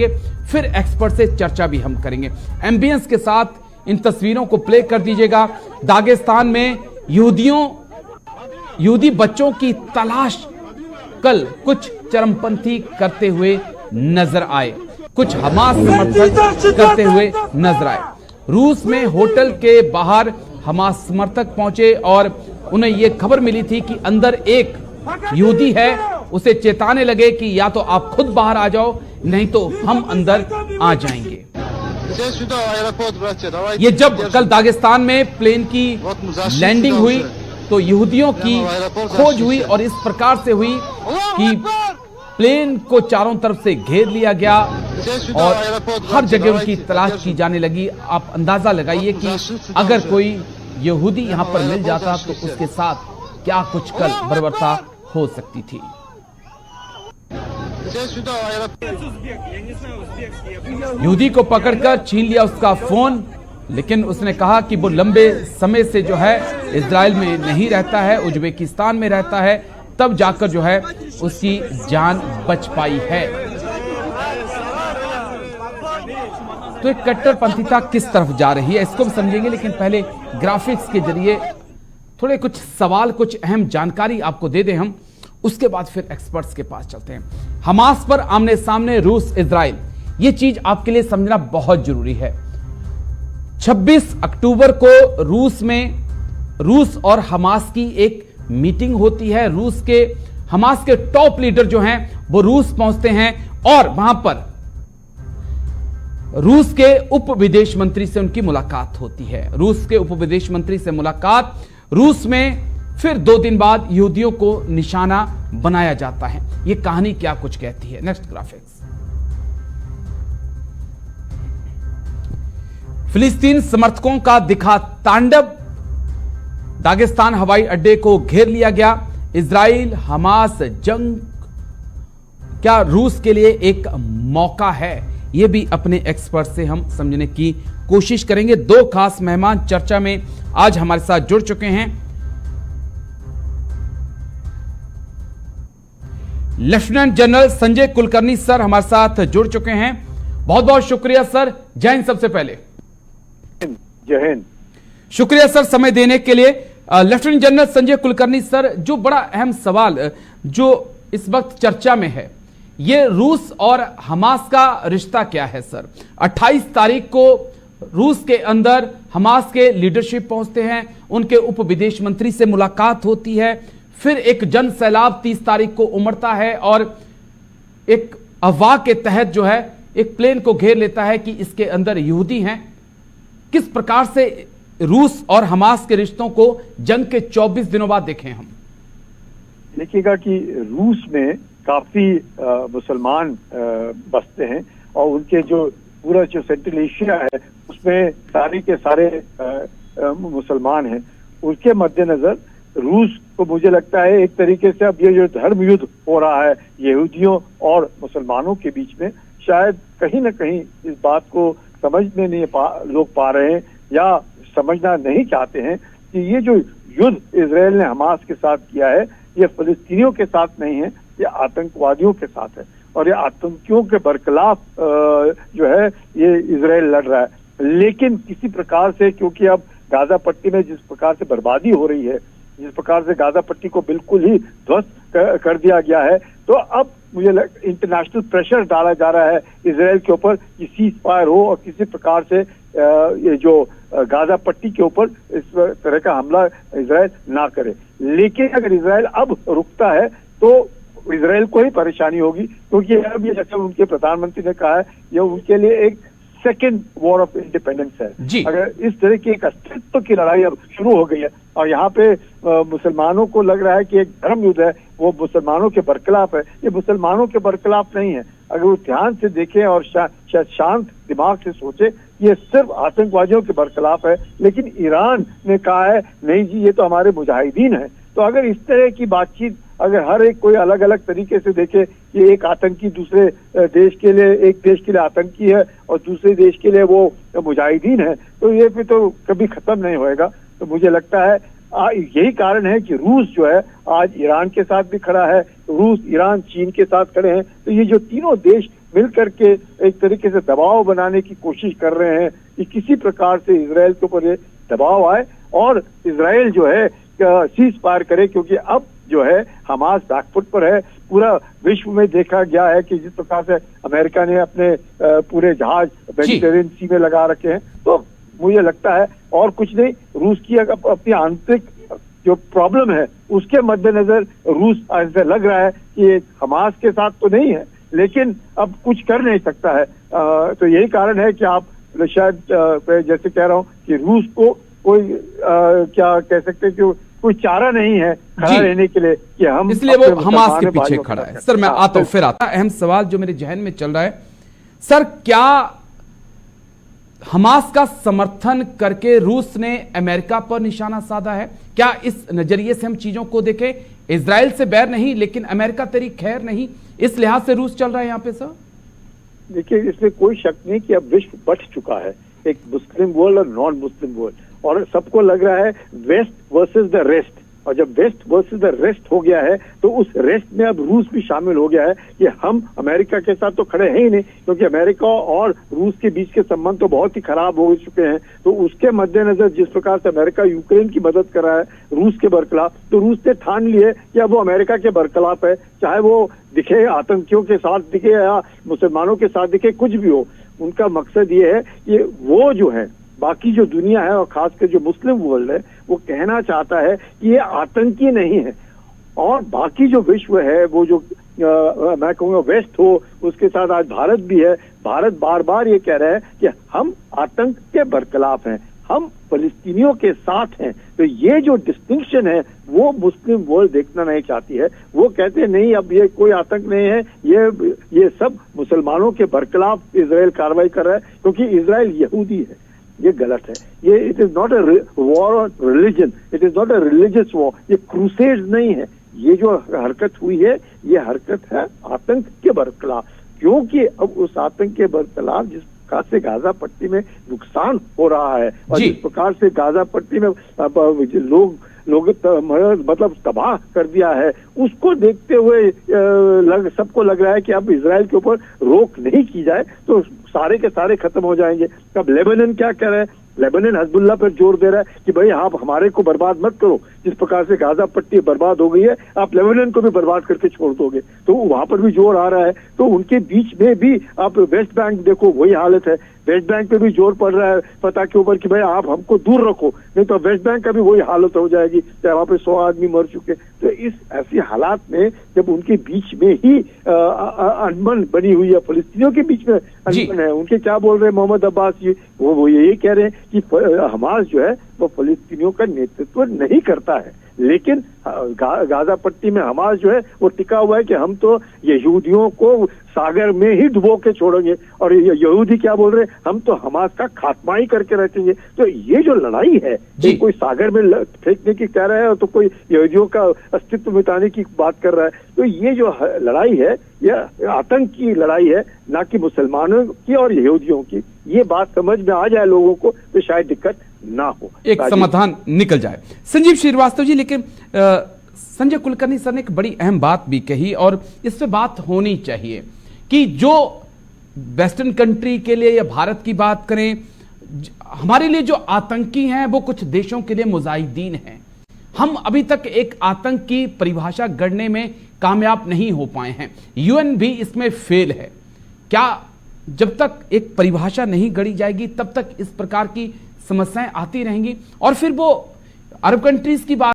जानेंगे, फिर एक्सपर्ट से चर्चा भी हम करेंगे। एम्बियंस के साथ इन तस्वीरों को प्ले कर दीजिएगा। दागिस्तान में यहूदी बच्चों की तलाश कल कुछ चरमपंथी करते हुए नजर आए, कुछ हमास समर्थक करते हुए नजर आए। रूस में होटल के बाहर हमास समर्थक पहुंचे और उन्हें यह खबर मिली थी कि अंदर एक यहूदी है। उसे चेताने लगे कि या तो आप खुद बाहर आ जाओ, नहीं तो हम अंदर आ जाएंगे। ये जब कल दागिस्तान में प्लेन की लैंडिंग हुई तो यहूदियों की खोज हुई और इस प्रकार से हुई कि प्लेन को चारों तरफ से घेर लिया गया और हर जगह उनकी तलाश की जाने लगी। आप अंदाजा लगाइए कि अगर कोई यहूदी यहां पर मिल जाता तो उसके साथ क्या कुछ कल बर्बरता हो सकती थी। यहूदी को पकड़कर छीन लिया उसका फोन, लेकिन उसने कहा कि वो लंबे समय से जो है इजराइल में नहीं रहता है, उज्बेकिस्तान में रहता है, तब जाकर जो है उसकी जान बच पाई है। तो एक कट्टरपंथीता किस तरफ जा रही है इसको भी समझेंगे, लेकिन पहले ग्राफिक्स के जरिए थोड़े कुछ सवाल, कुछ अहम जानकारी आपको दे दें हम, उसके बाद फिर एक्सपर्ट्स के पास चलते हैं। हमास पर आमने सामने रूस इजराइल, यह चीज आपके लिए समझना बहुत जरूरी है। 26 अक्टूबर को रूस में रूस और हमास की एक मीटिंग होती है। हमास के टॉप लीडर जो हैं वो रूस पहुंचते हैं और वहां पर रूस के उप विदेश मंत्री से उनकी मुलाकात होती है। रूस के उप विदेश मंत्री से मुलाकात, रूस में फिर 2 दिन बाद यहूदियों को निशाना बनाया जाता है। यह कहानी क्या कुछ कहती है। Next graphics. फिलिस्तीन समर्थकों का दिखा तांडव, दागिस्तान हवाई अड्डे को घेर लिया गया। इजराइल हमास जंग क्या रूस के लिए एक मौका है, यह भी अपने एक्सपर्ट से हम समझने की कोशिश करेंगे। 2 खास मेहमान चर्चा में आज हमारे साथ जुड़ चुके हैं। Lieutenant general Sanjay Kulkarni sir हमारे साथ जुड़ चुके हैं। बहुत बहुत शुक्रिया सर। जय हिंद। सबसे पहले जय हिंद। शुक्रिया सर समय देने के लिए। Lieutenant general Sanjay Kulkarni sir, जो बड़ा अहम सवाल जो इस वक्त चर्चा में है, ये रूस और हमास का रिश्ता क्या है सर। 28 तारीख को रूस के अंदर हमास के लीडरशिप पहुंचते हैं, उनके उप विदेश मंत्री से मुलाकात होती है, फिर एक जन सैलाब 30 तारीख को उमड़ता है और एक अफवाह के तहत जो है एक प्लेन को घेर लेता है कि इसके अंदर यहूदी हैं। किस प्रकार से रूस और हमास के रिश्तों को जंग के 24 दिनों बाद देखें हम। देखिएगा कि रूस में काफी मुसलमान बसते हैं और उनके जो पूरा जो सेंट्रल एशिया है उसमें सारे के सारे मुसलमान हैं। उसके मद्देनजर रूस को मुझे लगता है एक तरीके से अब ये जो धर्म युद्ध हो रहा है यहूदियों और मुसलमानों के बीच में, शायद कहीं ना कहीं इस बात को समझने नहीं लोग पा रहे हैं या समझना नहीं चाहते हैं कि ये जो युद्ध इजराइल ने हमास के साथ किया है ये फिलिस्तीनियों के साथ नहीं है, ये आतंकवादियों के साथ है और ये आतंकियों के बरखिलाफ जो है ये इजराइल लड़ रहा है। लेकिन किसी प्रकार से, क्योंकि अब गाजा पट्टी में जिस प्रकार से बर्बादी हो रही है, जिस प्रकार से गाजा पट्टी को बिल्कुल ही ध्वस्त कर दिया गया है, तो अब मुझे इंटरनेशनल प्रेशर डाला जा रहा है इजराइल के ऊपर कि सीज फायर हो और किसी प्रकार से ये जो गाजा पट्टी के ऊपर इस तरह का हमला इजराइल ना करे। लेकिन अगर इजराइल अब रुकता है तो इजराइल को ही परेशानी होगी, क्योंकि अब ये जैसे उनके प्रधानमंत्री ने कहा है ये उनके लिए एक सेकेंड वॉर ऑफ इंडिपेंडेंस है। अगर इस तरह की एक अस्तित्व की लड़ाई अब शुरू हो गई है और यहाँ पे मुसलमानों को लग रहा है कि एक धर्म युद्ध है वो मुसलमानों के बरखिलाफ है, ये मुसलमानों के बरखिलाफ नहीं है। अगर वो ध्यान से देखें और शांत दिमाग से सोचे, ये सिर्फ आतंकवादियों के बरखिलाफ है। लेकिन ईरान ने कहा है नहीं जी ये तो हमारे मुजाहिदीन है। तो अगर इस तरह की बातचीत अगर हर एक कोई अलग अलग तरीके से देखे कि एक आतंकी दूसरे देश के लिए, एक देश के लिए आतंकी है और दूसरे देश के लिए वो मुजाहिदीन है, तो ये फिर तो कभी खत्म नहीं होएगा। तो मुझे लगता है यही कारण है कि रूस जो है आज ईरान के साथ भी खड़ा है, रूस ईरान चीन के साथ खड़े हैं। तो ये जो तीनों देश मिल करके एक तरीके से दबाव बनाने की कोशिश कर रहे हैं कि किसी प्रकार से इजराइल के ऊपर ये दबाव आए और इजराइल जो है सीज फायर करे, क्योंकि अब जो है हमास बैकफुट पर है। पूरा विश्व में देखा गया है कि जिस प्रकार से अमेरिका ने अपने पूरे जहाज मेडिटेरियन सी में लगा रखे हैं, तो मुझे लगता है और कुछ नहीं, रूस की अपनी आंतरिक जो प्रॉब्लम है उसके मद्देनजर रूस ऐसे लग रहा है कि हमास के साथ तो नहीं है लेकिन अब कुछ कर नहीं सकता है। तो यही कारण है कि आप शायद जैसे कह रहा हूँ कि रूस को कोई क्या कह सकते हैं कि कोई चारा नहीं है खड़ा रहने के लिए कि हम, इसलिए वो हमास के पीछे खड़ा है। सर मैं आता हूं, फिर आता अहम सवाल जो मेरे जहन में चल रहा है, सर क्या हमास का समर्थन करके रूस ने अमेरिका पर निशाना साधा है? क्या इस नजरिए से हम चीजों को देखें, इजराइल से बैर नहीं लेकिन अमेरिका तेरी खैर नहीं, इस लिहाज से रूस चल रहा है यहां पे? सर देखिए, इसमें कोई शक नहीं कि अब विश्व बंट चुका है, एक मुस्लिम वर्ल्ड और नॉन मुस्लिम वर्ल्ड, और सबको लग रहा है वेस्ट वर्सेस द रेस्ट। और जब वेस्ट वर्सेस द रेस्ट हो गया है तो उस रेस्ट में अब रूस भी शामिल हो गया है कि हम अमेरिका के साथ तो खड़े हैं ही नहीं, क्योंकि अमेरिका और रूस के बीच के संबंध तो बहुत ही खराब हो चुके हैं। तो उसके मद्देनजर जिस प्रकार से अमेरिका यूक्रेन की मदद कर रहा है रूस के बरखिलाफ, तो रूस ने ठान लिए कि अब वो अमेरिका के बरखिलाफ है, चाहे वो दिखे आतंकियों के साथ दिखे या मुसलमानों के साथ दिखे, कुछ भी हो। उनका मकसद ये है कि वो जो है बाकी जो दुनिया है और खासकर जो मुस्लिम वर्ल्ड है वो कहना चाहता है कि ये आतंकी नहीं है, और बाकी जो विश्व है वो जो मैं कहूँगा वेस्ट हो, उसके साथ आज भारत भी है। भारत बार बार ये कह रहा है कि हम आतंक के बरखिलाफ हैं, हम फलस्तीनियों के साथ हैं। तो ये जो डिस्टिंक्शन है वो मुस्लिम वर्ल्ड देखना नहीं चाहती है। वो कहते हैं नहीं, अब ये कोई आतंक नहीं है, ये सब मुसलमानों के बरखिलाफ इजराइल कार्रवाई कर रहा है, क्योंकि इजराइल यहूदी है। ये गलत है। ये it is not a war on religion, it is not a religious war, ये क्रूसेड नहीं है। ये जो हरकत हुई है ये हरकत है आतंक के बरखिलाफ, क्योंकि अब उस आतंक के बरखिलाफ जिस प्रकार से गाजा पट्टी में नुकसान हो रहा है और जिस प्रकार से गाजा पट्टी में लोग मतलब तबाह कर दिया है, उसको देखते हुए सबको लग रहा है कि अब इजराइल के ऊपर रोक नहीं की जाए तो सारे के सारे खत्म हो जाएंगे। अब लेबनान क्या कह रहा है? लेबनान हिजबुल्लाह पर जोर दे रहा है कि भाई आप हमारे को बर्बाद मत करो, जिस प्रकार से गाजा पट्टी बर्बाद हो गई है आप लेबनान को भी बर्बाद करके छोड़ दोगे, तो वहां पर भी जोर आ रहा है। तो उनके बीच में भी आप वेस्ट बैंक देखो, वही हालत है। वेस्ट बैंक पे भी जोर पड़ रहा है पता के ऊपर कि भाई आप हमको दूर रखो, नहीं तो वेस्ट बैंक का भी वही हालत हो जाएगी, चाहे वहां पे 100 आदमी मर चुके। तो इस ऐसी हालात में जब उनके बीच में ही अनबन बनी हुई है, फलस्तीनियों के बीच में अनबन है, उनके क्या बोल रहे हैं मोहम्मद अब्बास जी, वो यही कह रहे हैं कि हमास जो है वो फलस्तीनियों का नेतृत्व नहीं करता है, लेकिन गाजा पट्टी में हमास जो है वो टिका हुआ है कि हम तो यहूदियों को सागर में ही डुबो के छोड़ेंगे, और यहूदी क्या बोल रहे हैं, हम तो हमास का खात्मा ही करके रखेंगे। तो ये जो लड़ाई है, कोई सागर में फेंकने की कह रहा है तो कोई यहूदियों का अस्तित्व मिटाने की बात कर रहा है। तो ये जो लड़ाई है यह आतंक की लड़ाई है, ना कि मुसलमानों की और यहूदियों की। ये बात समझ में आ जाए लोगों को तो शायद दिक्कत ना हो, एक समाधान निकल जाए। संजीव श्रीवास्तव जी, लेकिन संजय कुलकर्णी सर ने एक बड़ी अहम बात भी कही और इस पे बात होनी चाहिए कि जो वेस्टर्न कंट्री के लिए या भारत की बात करें, हमारे लिए जो आतंकी हैं वो कुछ देशों के लिए मुजाहिदीन हैं। हम अभी तक एक आतंक की परिभाषा गढ़ने में कामयाब नहीं हो पाए हैं, यूएन भी इसमें फेल है। क्या जब तक एक परिभाषा नहीं गढ़ी जाएगी तब तक इस प्रकार की समस्याएं आती रहेंगी? और फिर वो अरब कंट्रीज की बात